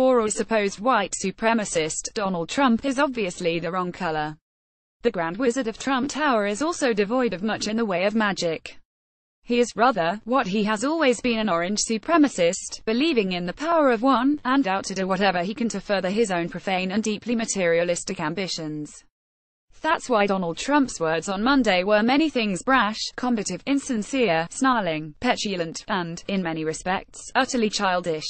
for a supposed white supremacist, Donald Trump is obviously the wrong color. The Grand Wizard of Trump Tower is also devoid of much in the way of magic. He is, rather, what he has always been, an orange supremacist, believing in the power of one, and out to do whatever he can to further his own profane and deeply materialistic ambitions. That's why Donald Trump's words on Monday were many things: brash, combative, insincere, snarling, petulant, and, in many respects, utterly childish.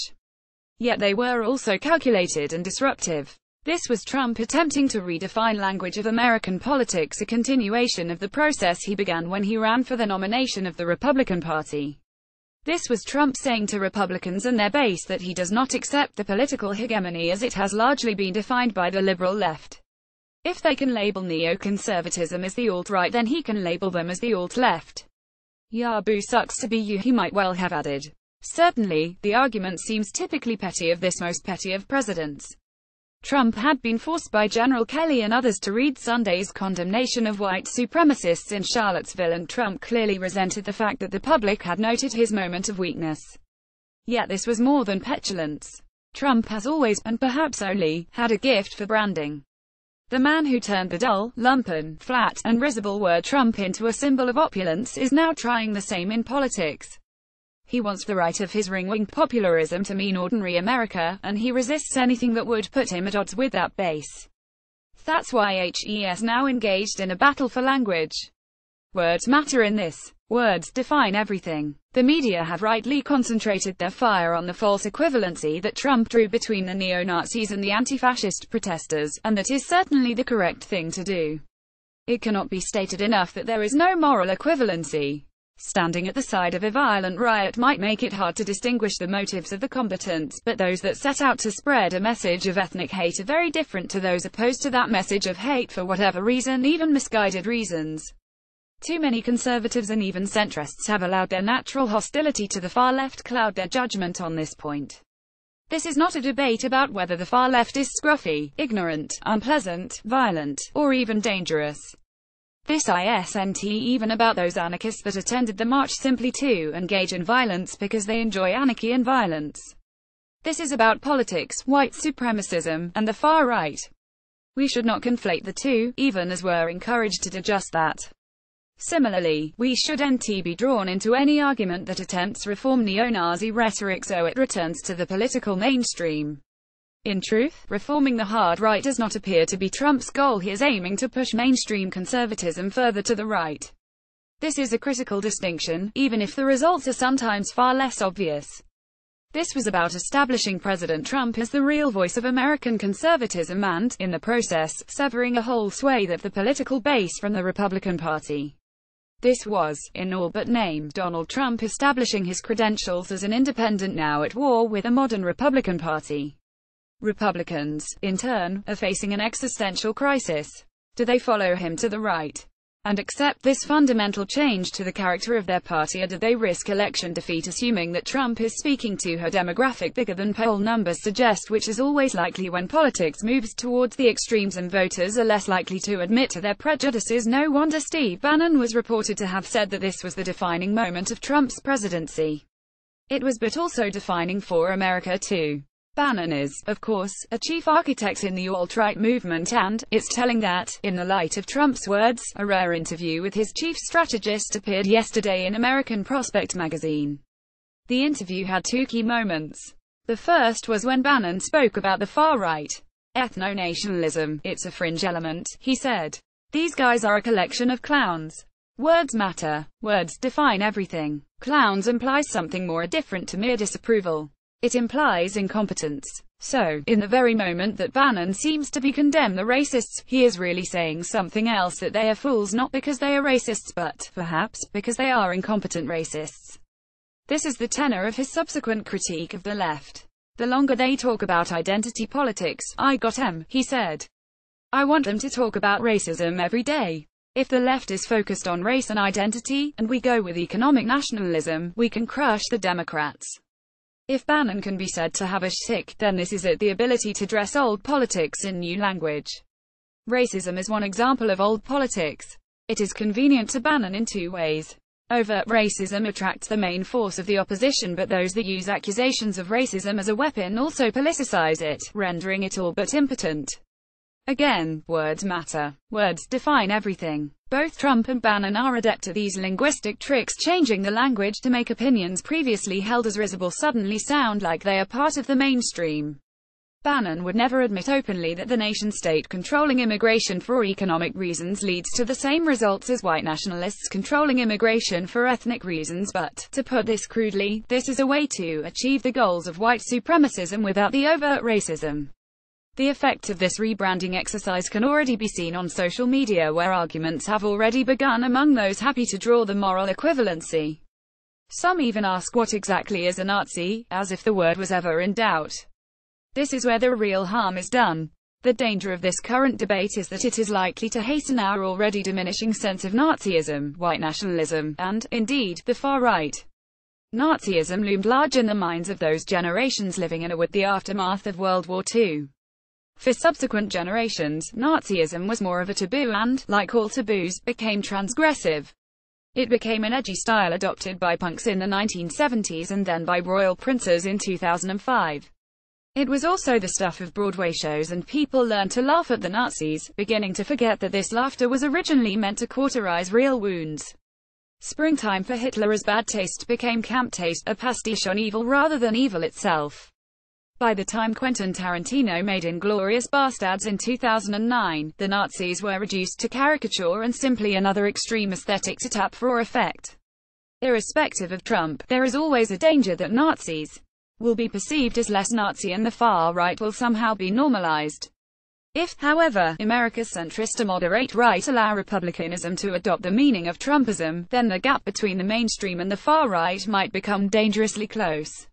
Yet they were also calculated and disruptive. This was Trump attempting to redefine language of American politics, a continuation of the process he began when he ran for the nomination of the Republican Party. This was Trump saying to Republicans and their base that he does not accept the political hegemony as it has largely been defined by the liberal left. If they can label neoconservatism as the alt-right, then he can label them as the alt-left. Yahoo sucks to be you, he might well have added. Certainly, the argument seems typically petty of this most petty of presidents. Trump had been forced by General Kelly and others to read Sunday's condemnation of white supremacists in Charlottesville, and Trump clearly resented the fact that the public had noted his moment of weakness. Yet this was more than petulance. Trump has always, and perhaps only, had a gift for branding. The man who turned the dull, lumpen, flat, and risible word Trump into a symbol of opulence is now trying the same in politics. He wants the right of his ring-wing popularism to mean ordinary America, and he resists anything that would put him at odds with that base. That's why he's now engaged in a battle for language. Words matter in this. Words define everything. The media have rightly concentrated their fire on the false equivalency that Trump drew between the neo-Nazis and the anti-fascist protesters, and that is certainly the correct thing to do. It cannot be stated enough that there is no moral equivalency. Standing at the side of a violent riot might make it hard to distinguish the motives of the combatants, but those that set out to spread a message of ethnic hate are very different to those opposed to that message of hate for whatever reason, even misguided reasons. Too many conservatives and even centrists have allowed their natural hostility to the far left cloud their judgment on this point. This is not a debate about whether the far left is scruffy, ignorant, unpleasant, violent, or even dangerous. This isn't even about those anarchists that attended the march simply to engage in violence because they enjoy anarchy and violence. This is about politics, white supremacism, and the far right. We should not conflate the two, even as we're encouraged to do just that. Similarly, we shouldn't be drawn into any argument that attempts reform neo-Nazi rhetoric so it returns to the political mainstream. In truth, reforming the hard right does not appear to be Trump's goal. He is aiming to push mainstream conservatism further to the right. This is a critical distinction, even if the results are sometimes far less obvious. This was about establishing President Trump as the real voice of American conservatism and, in the process, severing a whole swathe of the political base from the Republican Party. This was, in all but name, Donald Trump establishing his credentials as an independent now at war with a modern Republican Party. Republicans, in turn, are facing an existential crisis. Do they follow him to the right and accept this fundamental change to the character of their party, or do they risk election defeat assuming that Trump is speaking to a demographic bigger than poll numbers suggest, which is always likely when politics moves towards the extremes and voters are less likely to admit to their prejudices? No wonder Steve Bannon was reported to have said that this was the defining moment of Trump's presidency. It was, but also defining for America too. Bannon is, of course, a chief architect in the alt-right movement, and it's telling that, in the light of Trump's words, a rare interview with his chief strategist appeared yesterday in American Prospect magazine. The interview had two key moments. The first was when Bannon spoke about the far-right ethno-nationalism. It's a fringe element, he said. These guys are a collection of clowns. Words matter. Words define everything. Clowns implies something more different to mere disapproval. It implies incompetence. So, in the very moment that Bannon seems to be condemning the racists, he is really saying something else, that they are fools not because they are racists but, perhaps, because they are incompetent racists. This is the tenor of his subsequent critique of the left. The longer they talk about identity politics, he said. I want them to talk about racism every day. If the left is focused on race and identity, and we go with economic nationalism, we can crush the Democrats. If Bannon can be said to have a shtick, then this is it: the ability to dress old politics in new language. Racism is one example of old politics. It is convenient to Bannon in two ways. Overt racism attracts the main force of the opposition, but those that use accusations of racism as a weapon also politicize it, rendering it all but impotent. Again, words matter. Words define everything. Both Trump and Bannon are adept at these linguistic tricks, changing the language to make opinions previously held as risible suddenly sound like they are part of the mainstream. Bannon would never admit openly that the nation-state controlling immigration for economic reasons leads to the same results as white nationalists controlling immigration for ethnic reasons, but, to put this crudely, this is a way to achieve the goals of white supremacism without the overt racism. The effect of this rebranding exercise can already be seen on social media, where arguments have already begun among those happy to draw the moral equivalency. Some even ask what exactly is a Nazi, as if the word was ever in doubt. This is where the real harm is done. The danger of this current debate is that it is likely to hasten our already diminishing sense of Nazism, white nationalism, and, indeed, the far right. Nazism loomed large in the minds of those generations living in with the aftermath of World War II. For subsequent generations, Nazism was more of a taboo and, like all taboos, became transgressive. It became an edgy style adopted by punks in the 1970s and then by royal princes in 2005. It was also the stuff of Broadway shows, and people learned to laugh at the Nazis, beginning to forget that this laughter was originally meant to cauterize real wounds. Springtime for Hitler as bad taste became camp taste, a pastiche on evil rather than evil itself. By the time Quentin Tarantino made Inglourious Basterds in 2009, the Nazis were reduced to caricature and simply another extreme aesthetic to tap for effect. Irrespective of Trump, there is always a danger that Nazis will be perceived as less Nazi and the far right will somehow be normalized. If, however, America's centrist to moderate right allow republicanism to adopt the meaning of Trumpism, then the gap between the mainstream and the far right might become dangerously close.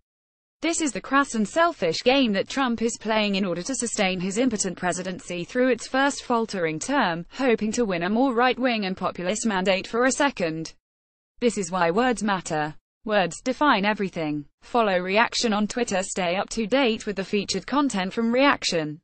This is the crass and selfish game that Trump is playing in order to sustain his impotent presidency through its first faltering term, hoping to win a more right-wing and populist mandate for a second. This is why words matter. Words define everything. Follow Reaction on Twitter. Stay up to date with the featured content from Reaction.